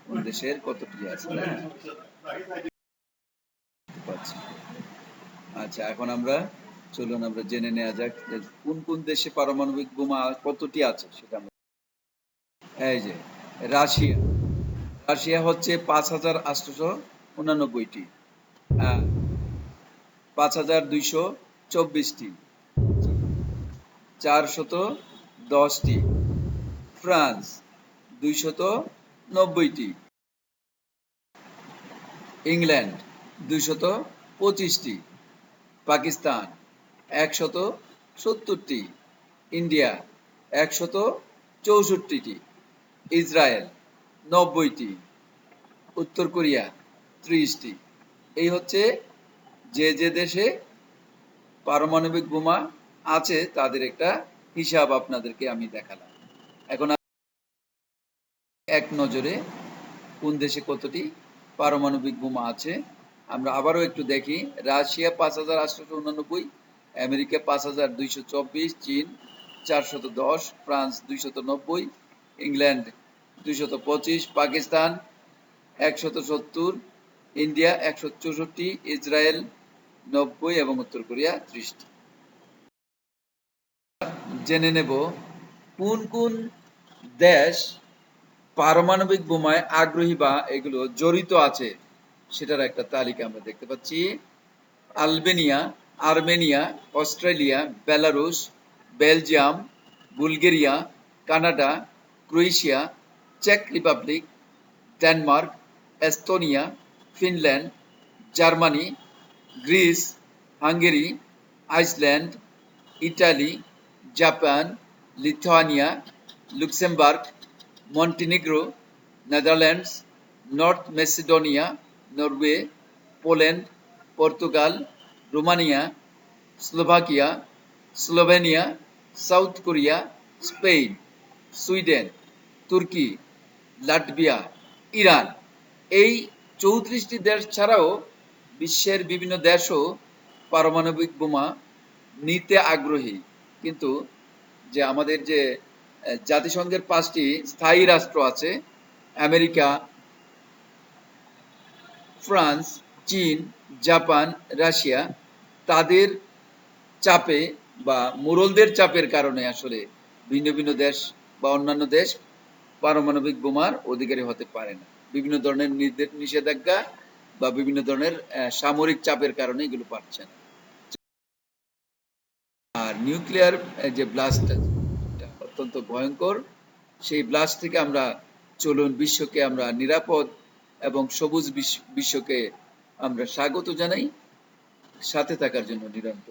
কোন দেশের কতটি আছে না? আচ্ছা, এখন আমরা চলুন আমরা জেনে নেওয়া যাক যে কোন কোন দেশে পারমাণবিক বোমা কতটি আছে সেটা আমরা। এই যে রাশিয়া, রাশিয়া হচ্ছে 5,889টি, 5,224টি, 410টি, ফ্রান্স 290টি, ইংল্যান্ড 225টি, পাকিস্তান 170টি, ইন্ডিয়া 164টি, ইসরায়েল 90টি, উত্তর কোরিয়া 30টি। এই হচ্ছে যে যে দেশে পারমাণবিক বোমা আছে তাদের একটা হিসাব আপনাদেরকে আমি দেখালাম। এখন এক নজরে কোন দেশে কতটি পারমাণবিক বোমা আছে আমরা আবারও একটু দেখি। রাশিয়া 5,889, আমেরিকা 5,224, চীন 410, France 290, England 225, Pakistan 170, India 164, Israel 90 এবং উত্তর কোরিয়া 30টি। জেনে নেব কোন কোন দেশ পারমাণবিক বোমায় আগ্রহী বা এগুলো জড়িত আছে সেটার একটা তালিকা আমরা দেখতে পাচ্ছি। Albania, Armenia, Australia, Belarus, Belgium, Bulgaria, Canada, Croatia, চেক Republic, Denmark, Estonia, Finland, Germany, Greece, Hungary, Iceland, Italy, Japan, Lithuania, Luxembourg, Montenegro, Netherlands, North Macedonia, Norway, Poland, Portugal, Romania, Slovakia, Slovenia, South Korea, Spain, Sweden, তুর্কি, Latvia, Iran. এই 34টি দেশ ছাড়াও বিশ্বের বিভিন্ন দেশও পারমাণবিক বোমা নিতে আগ্রহী। কিন্তু যে আমাদের যে জাতিসংঘের 5টি স্থায়ী রাষ্ট্র আছে, আমেরিকা, ফ্রান্স, চীন, জাপান, রাশিয়া, তাদের চাপে বা মোড়লদের চাপের কারণে আসলে ভিন্ন ভিন্ন দেশ বা অন্যান্য দেশ পারমাণবিক বোমার অধিকারী হতে পারে না। বিভিন্ন ধরনের নিষেধাজ্ঞা বা বিভিন্ন ধরনের সামরিক চাপের কারণে এগুলো পারছে না। আর নিউক্লিয়ার যে ব্লাস্ট অত্যন্ত ভয়ঙ্কর, সেই ব্লাস্ট থেকে আমরা চলুন বিশ্বকে আমরা নিরাপদ এবং সবুজ বিশ্বকে আমরা স্বাগত জানাই। সাথে থাকার জন্য নিরন্তর